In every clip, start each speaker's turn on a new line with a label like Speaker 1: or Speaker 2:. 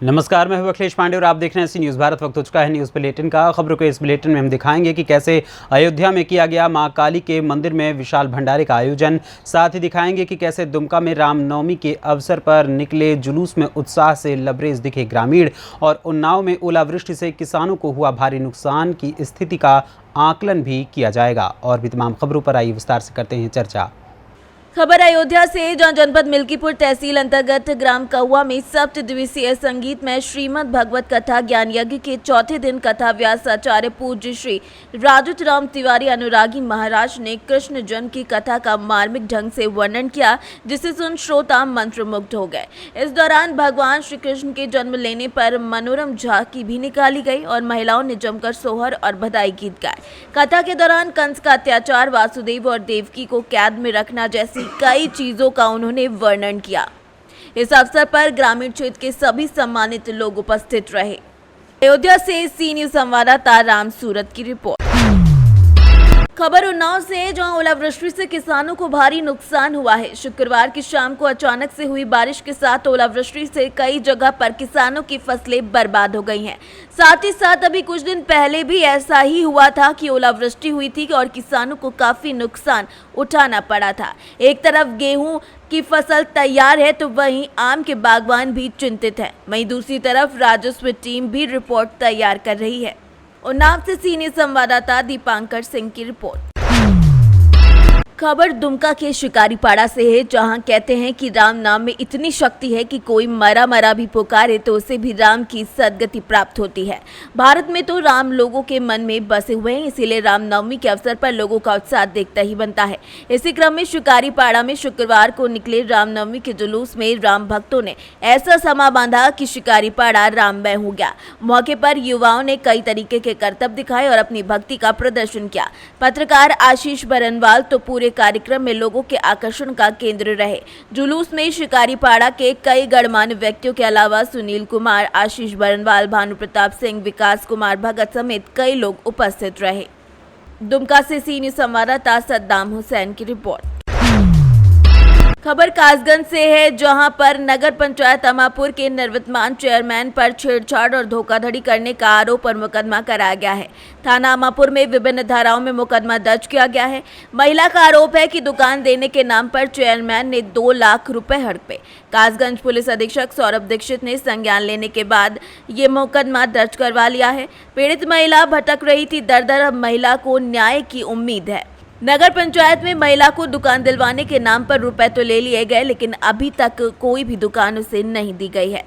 Speaker 1: नमस्कार, मैं हूं अखिलेश पांडे और आप देख रहे हैं सी न्यूज़ भारत। वक्त हो चुका है न्यूज़ बुलेटिन का। खबरों के इस बुलेटिन में हम दिखाएंगे कि कैसे अयोध्या में किया गया मां काली के मंदिर में विशाल भंडारे का आयोजन। साथ ही दिखाएंगे कि कैसे दुमका में रामनवमी के अवसर पर निकले जुलूस में उत्साह से लबरेज दिखे ग्रामीण। और उन्नाव में ओलावृष्टि से किसानों को हुआ भारी नुकसान की स्थिति का आकलन भी किया जाएगा। और भी तमाम खबरों पर आइए विस्तार से करते हैं चर्चा।
Speaker 2: खबर अयोध्या से, जहां जनपद मिल्कीपुर तहसील अंतर्गत ग्राम कहुआ में सप्त दिवसीय संगीत में श्रीमद् भगवत कथा ज्ञान यज्ञ के चौथे दिन कथा व्यास आचार्य पूज्य श्री राजूत राम तिवारी अनुरागी महाराज ने कृष्ण जन्म की कथा का मार्मिक ढंग से वर्णन किया, जिसे सुन श्रोता मंत्रमुग्ध हो गए। इस दौरान भगवान श्री कृष्ण के जन्म लेने पर मनोरम झांकी भी निकाली गई और महिलाओं ने जमकर सोहर और बधाई गीत गाए। कथा के दौरान कंस का अत्याचार, वासुदेव और देवकी को कैद में रखना जैसी कई चीजों का उन्होंने वर्णन किया। इस अवसर पर ग्रामीण क्षेत्र के सभी सम्मानित लोग उपस्थित रहे। अयोध्या से सी न्यूज़ संवाददाता राम सूरत की रिपोर्ट। खबर उन्नाव से, जहां ओलावृष्टि से किसानों को भारी नुकसान हुआ है। शुक्रवार की शाम को अचानक से हुई बारिश के साथ ओलावृष्टि से कई जगह पर किसानों की फसलें बर्बाद हो गई हैं। साथ ही साथ अभी कुछ दिन पहले भी ऐसा ही हुआ था कि ओलावृष्टि हुई थी और किसानों को काफी नुकसान उठाना पड़ा था। एक तरफ गेहूं की फसल तैयार है तो वहीं आम के बागवान भी चिंतित हैं। वहीं दूसरी तरफ राजस्व टीम भी रिपोर्ट तैयार कर रही है। उन्नाव से सीनियर संवाददाता दीपांकर सिंह की रिपोर्ट। खबर दुमका के शिकारीपाड़ा से है, जहां कहते हैं कि राम नाम में इतनी शक्ति है कि कोई मरा मरा भी पुकारे तो उसे भी राम की सद्गति प्राप्त होती है। भारत में तो राम लोगों के मन में बसे हुए हैं, इसीलिए रामनवमी के अवसर पर लोगों का उत्साह देखता ही बनता है। इसी क्रम में शिकारीपाड़ा में शुक्रवार को निकले रामनवमी के जुलूस में राम भक्तों ने ऐसा समा बांधा कि शिकारीपाड़ा राममय हो गया। मौके पर युवाओं ने कई तरीके के करतब दिखाए और अपनी भक्ति का प्रदर्शन किया। पत्रकार आशीष बरनवाल तो पूरे कार्यक्रम में लोगों के आकर्षण का केंद्र रहे। जुलूस में शिकारीपाड़ा के कई गणमान्य व्यक्तियों के अलावा सुनील कुमार, आशीष बरनवाल, भानु प्रताप सिंह, विकास कुमार भगत समेत कई लोग उपस्थित रहे। दुमका से सी न्यूज़ संवाददाता सद्दाम हुसैन की रिपोर्ट। खबर कासगंज से है, जहां पर नगर पंचायत अमापुर के निवर्तमान चेयरमैन पर छेड़छाड़ और धोखाधड़ी करने का आरोप और मुकदमा कराया गया है। थाना अमापुर में विभिन्न धाराओं में मुकदमा दर्ज किया गया है। महिला का आरोप है कि दुकान देने के नाम पर चेयरमैन ने 2 लाख रुपए हड़पे। कासगंज पुलिस अधीक्षक सौरभ दीक्षित ने संज्ञान लेने के बाद ये मुकदमा दर्ज करवा लिया है। पीड़ित महिला भटक रही थी दर-दर, अब महिला को न्याय की उम्मीद है। नगर पंचायत में महिला को दुकान दिलवाने के नाम पर रुपए तो ले लिए गए, लेकिन अभी तक कोई भी दुकान उसे नहीं दी गई है।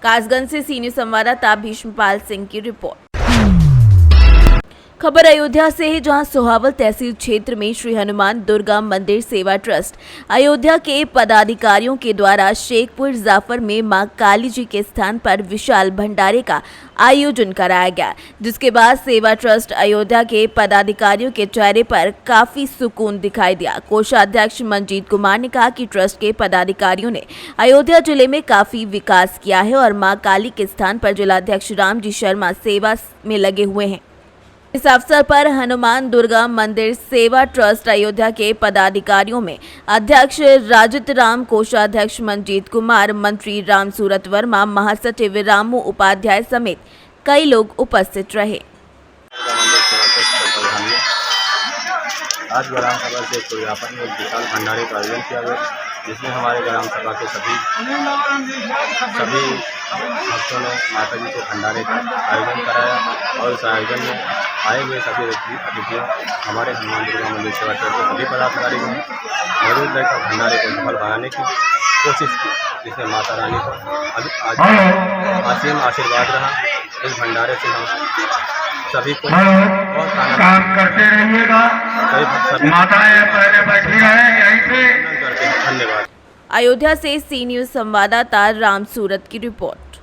Speaker 2: कासगंज से सीनियर संवाददाता भीष्मपाल सिंह की रिपोर्ट। खबर अयोध्या से है, जहां सोहावल तहसील क्षेत्र में श्री हनुमान दुर्गा मंदिर सेवा ट्रस्ट अयोध्या के पदाधिकारियों के द्वारा शेखपुर जाफर में मां काली जी के स्थान पर विशाल भंडारे का आयोजन कराया गया, जिसके बाद सेवा ट्रस्ट अयोध्या के पदाधिकारियों के चेहरे पर काफी सुकून दिखाई दिया। कोषाध्यक्ष मंजीत कुमार ने कहा कि ट्रस्ट के पदाधिकारियों ने अयोध्या जिले में काफी विकास किया है और मां काली के स्थान पर जिलाध्यक्ष रामजी शर्मा सेवा में लगे हुए हैं। इस अवसर पर हनुमान दुर्गा मंदिर सेवा ट्रस्ट अयोध्या के पदाधिकारियों में अध्यक्ष राजित राम, कोषाध्यक्ष मंजीत कुमार, मंत्री राम सूरत वर्मा, महासचिव रामू उपाध्याय समेत कई लोग उपस्थित रहे।
Speaker 3: आज ग्राम सभा से खुलयापन में विशाल भंडारे का आयोजन किया गया, जिसमें हमारे ग्राम सभा के सभी भक्तों ने माता जी के भंडारे का आयोजन कराया। और इस आयोजन में आए हुए सभी अतिथियों हमारे हनुमान दुर्गा मंदिर सेवा ट्रस्ट के सभी पदाधिकारी ने मौजूद रहकर भंडारे को सफल बनाने की कोशिश की, जिसमें माता रानी का असीम आशीर्वाद रहा। इस भंडारे से हम सभी को और काम करते रहिएगा। माताएं पहले बैठी हैं यहीं पे। धन्यवाद।
Speaker 2: अयोध्या से सी न्यूज़ संवाददाता राम सूरत की रिपोर्ट।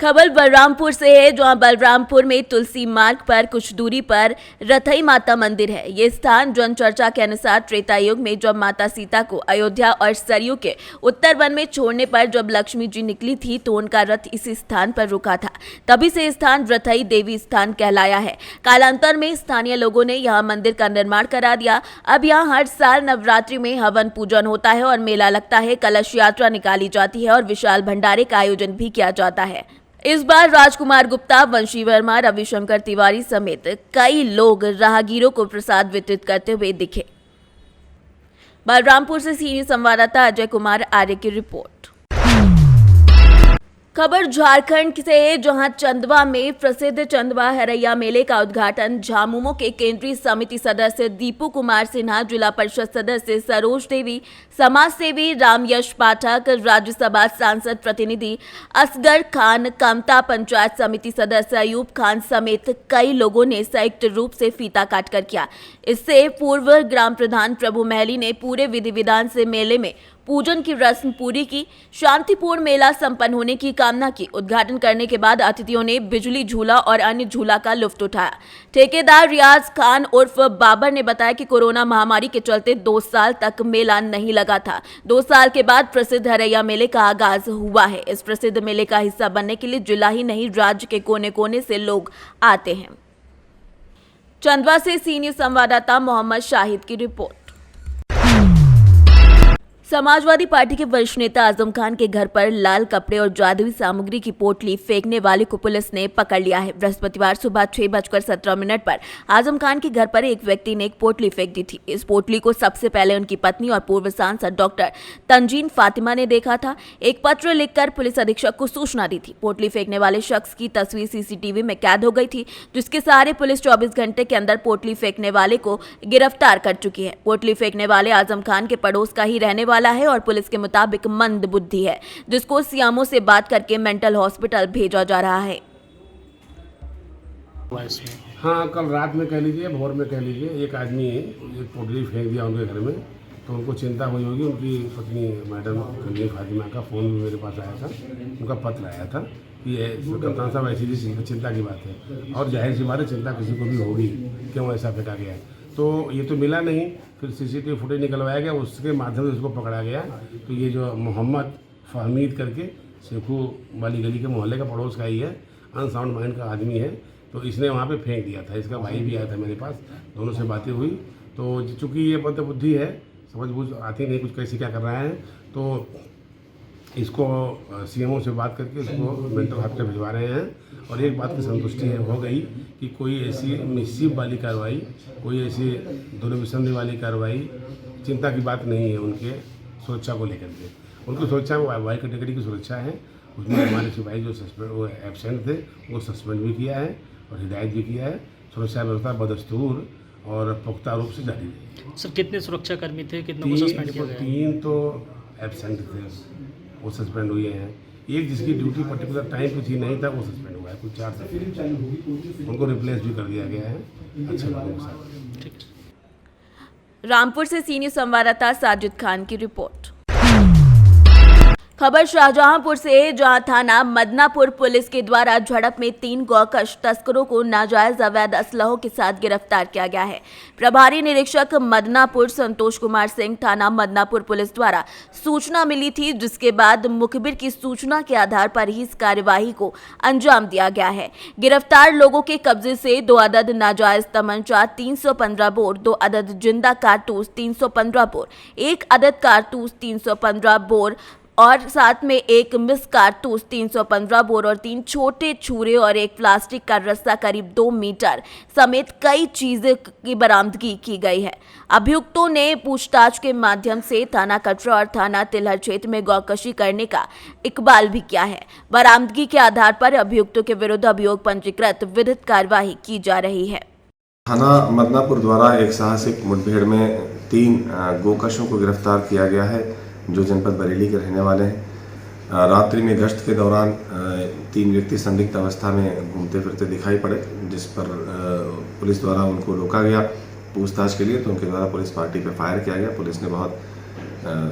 Speaker 2: खबर बलरामपुर से है, जहां बलरामपुर में तुलसी मार्ग पर कुछ दूरी पर रथई माता मंदिर है। ये स्थान जन चर्चा के अनुसार त्रेता युग में जब माता सीता को अयोध्या और सरयू के उत्तर वन में छोड़ने पर जब लक्ष्मी जी निकली थी तो उनका रथ इसी स्थान पर रुका था। तभी से स्थान रथई देवी स्थान कहलाया है। कालांतर में स्थानीय लोगों ने यहाँ मंदिर का निर्माण करा दिया। अब यहाँ हर साल नवरात्रि में हवन पूजन होता है और मेला लगता है, कलश यात्रा निकाली जाती है और विशाल भंडारे का आयोजन भी किया जाता है। इस बार राजकुमार गुप्ता, वंशी वर्मा, रविशंकर तिवारी समेत कई लोग राहगीरों को प्रसाद वितरित करते हुए दिखे। बलरामपुर से सीनियर संवाददाता अजय कुमार आर्य की रिपोर्ट। खबर झारखंड से है, जहां चंदवा में प्रसिद्ध चंदवा हरैया मेले का उद्घाटन झामुमो के केंद्रीय समिति सदस्य दीपू कुमार सिन्हा, जिला परिषद सदस्य सरोज देवी, समाज सेवी राम यश पाठक, राज्यसभा सांसद प्रतिनिधि असगर खान, कमता पंचायत समिति सदस्य अयूब खान समेत कई लोगों ने संयुक्त रूप से फीता काटकर किया। इससे पूर्व ग्राम प्रधान प्रभु महली ने पूरे विधि विधान से मेले में पूजन की रस्म पूरी की, शांतिपूर्ण मेला संपन्न होने की कामना की। उद्घाटन करने के बाद अतिथियों ने बिजली झूला और अन्य झूला का लुत्फ उठाया। ठेकेदार रियाज खान उर्फ बाबर ने बताया कि कोरोना महामारी के चलते 2 साल तक मेला नहीं लगा था। 2 साल के बाद प्रसिद्ध हरैया मेले का आगाज हुआ है। इस प्रसिद्ध मेले का हिस्सा बनने के लिए जिला ही नहीं राज्य के कोने कोने से लोग आते हैं। चंदवा से सीनियर संवाददाता मोहम्मद शाहिद की रिपोर्ट। समाजवादी पार्टी के वरिष्ठ नेता आजम खान के घर पर लाल कपड़े और जादुई सामग्री की पोटली फेंकने वाले को पुलिस ने पकड़ लिया है। बृहस्पतिवार सुबह 6:17 पर आजम खान के घर पर एक व्यक्ति ने एक पोटली फेंक दी थी। इस पोटली को सबसे पहले उनकी पत्नी और पूर्व सांसद डॉक्टर तंजीन फातिमा ने देखा था। एक पत्र लिखकर पुलिस अधीक्षक को सूचना दी थी। पोटली फेंकने वाले शख्स की तस्वीर सीसीटीवी में कैद हो गई थी, जिसके सहारे पुलिस 24 घंटे के अंदर पोटली फेंकने वाले को गिरफ्तार कर चुकी है। पोटली फेंकने वाले आजम खान के पड़ोस का ही रहने वाला है और पुलिस के मुताबिक मंद बुद्धि है, जिसको सीएमओ से बात करके मेंटल हॉस्पिटल भेजा जा रहा है।
Speaker 4: हाँ, कल रात में कह लीजिए, भोर में कह लीजिए, एक आदमी एक पोटली फेंक दिया उनके घर में, तो उनको चिंता हुई होगी। उनकी पत्नी मैडम तंजीन फातिमा का फ़ोन भी मेरे पास आया था, उनका पत्र आया था कि कप्तान साहब ऐसी चीज़ चिंता की बात है, और जाहिर सी बात है चिंता किसी को भी होगी, क्यों ऐसा फेंका गया है। तो ये तो मिला नहीं, फिर सीसीटीवी फुटेज निकलवाया गया, उसके माध्यम से उसको पकड़ा गया। तो ये जो मोहम्मद फहमीद करके शेखू वाली गली के मोहल्ले का पड़ोस का ही है, अनसाउंड माइंड का आदमी है, तो इसने वहाँ पे फेंक दिया था। इसका भाई भी आया था मेरे पास, दोनों से बातें हुई। तो चूँकि ये मंद बुद्धि है, समझ बूझ आती नहीं कुछ कैसे क्या कर रहा है, तो इसको सीएमओ से बात करके इसको मेंटल हॉस्पिटल भिजवा रहे हैं। और एक बात की संतुष्टि हो गई कि कोई ऐसी मिसचिफ वाली कार्रवाई, कोई ऐसी दुर्विसंधि वाली कार्रवाई, चिंता की बात नहीं है। उनके सुरक्षा को लेकर के, उनकी सुरक्षा में वाई कैटेगरी की सुरक्षा है। उसमें हमारे सिपाही जो वो एब्सेंट थे, वो सस्पेंड भी किया है और हिदायत भी किया है। सुरक्षा व्यवस्था बदस्तूर और पुख्ता रूप से जारी है।
Speaker 5: सर, कितने सुरक्षाकर्मी थे, कितनों को सस्पेंड किया गया?
Speaker 4: 3 तो एब्सेंट थे, वो सस्पेंड हुए हैं। एक जिसकी ड्यूटी पर्टिकुलर टाइम पे थी नहीं था, वो सस्पेंड हुआ है। कुछ 4 सस्पेंड, उनको रिप्लेस भी कर दिया गया है अच्छे लोगों के साथ।
Speaker 2: रामपुर से सीनियर संवाददाता साजिद खान की रिपोर्ट। खबर शाहजहांपुर से, जहां थाना मदनापुर पुलिस के द्वारा झड़प में 3 गौकश तस्करों को नाजायज अवैध असलहों के साथ गिरफ्तार किया गया है। प्रभारी निरीक्षक मदनापुर संतोष कुमार सिंह, थाना मदनापुर पुलिस द्वारा सूचना मिली थी, जिसके बाद मुखबिर की सूचना के आधार पर ही इस कार्यवाही को अंजाम दिया गया है। गिरफ्तार लोगों के कब्जे से 2 अदद नाजायज तमंचा 315 बोर, 2 अदद जिंदा कारतूस 315 बोर, 1 अदद कारतूस 315 बोर और साथ में 1 मिस कारतूस 315 बोर और 3 छोटे छुरे और 1 प्लास्टिक का रस्सा करीब 2 मीटर समेत कई चीजें की बरामदगी की गई है। अभियुक्तों ने पूछताछ के माध्यम से थाना कटरा और थाना तिलहर क्षेत्र में गौकशी करने का इकबाल भी किया है। बरामदगी के आधार पर अभियुक्तों के विरुद्ध अभियोग पंजीकृत विधिक कार्यवाही की जा रही है।
Speaker 6: थाना मदनापुर द्वारा एक साहसिक मुठभेड़ में 3 गोकशों को गिरफ्तार किया गया है, जो जनपद बरेली के रहने वाले हैं। रात्रि में गश्त के दौरान 3 व्यक्ति संदिग्ध अवस्था में घूमते फिरते दिखाई पड़े, जिस पर पुलिस द्वारा उनको रोका गया पूछताछ के लिए। तो उनके द्वारा पुलिस पार्टी पर फायर किया गया। पुलिस ने बहुत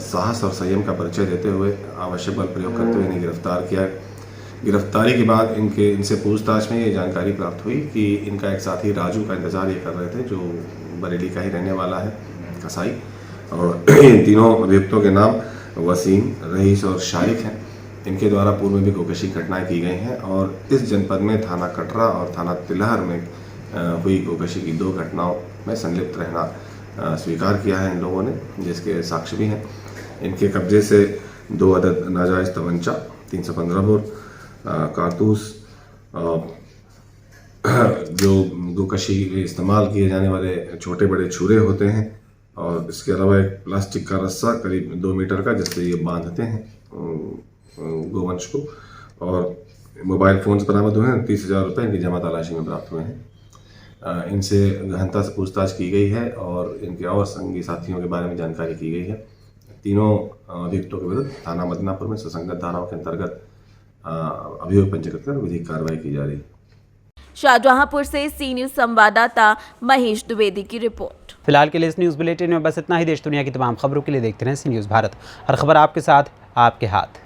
Speaker 6: साहस और संयम का परिचय देते हुए आवश्यक बल प्रयोग करते हुए इन्हें गिरफ्तार किया। गिरफ्तारी के बाद इनसे पूछताछ में ये जानकारी प्राप्त हुई कि इनका एक साथी राजू का इंतज़ार ये कर रहे थे, जो बरेली का ही रहने वाला है, कसाई। और इन तीनों अभियुक्तों के नाम वसीम, रईस और शारिक हैं। इनके द्वारा पूर्व में भी गोकशी घटनाएं की गई हैं और इस जनपद में थाना कटरा और थाना तिलहर में हुई गोकशी की 2 घटनाओं में संलिप्त रहना स्वीकार किया है इन लोगों ने, जिसके साक्ष्य भी हैं। इनके कब्जे से 2 अदद नाजायज़ तमंचा, 315 बोर कारतूस, जो गोकशी में इस्तेमाल किए जाने वाले छोटे बड़े छुरे होते हैं, और इसके अलावा एक प्लास्टिक का रस्सा करीब 2 मीटर का, जिससे ये बांधते हैं गोवंश को, और मोबाइल फ़ोन्स बरामद हुए हैं। 30,000 रुपये इनकी जमा तलाशी में प्राप्त हुए हैं। इनसे गहनता से पूछताछ की गई है और इनके और संगी साथियों के बारे में जानकारी की गई है। तीनों अभियुक्तों के विरुद्ध थाना मदनापुर में सुसंगत धाराओं के अंतर्गत अभियोग पंजीकृत कर विधिक कार्रवाई की जा रही है।
Speaker 2: शाहजहांपुर से सी न्यूज़ संवाददाता महेश द्विवेदी की रिपोर्ट।
Speaker 1: फिलहाल के लिए इस न्यूज़ बुलेटिन में बस इतना ही। देश दुनिया की तमाम खबरों के लिए देखते रहें सी न्यूज़ भारत। हर खबर आपके साथ, आपके हाथ।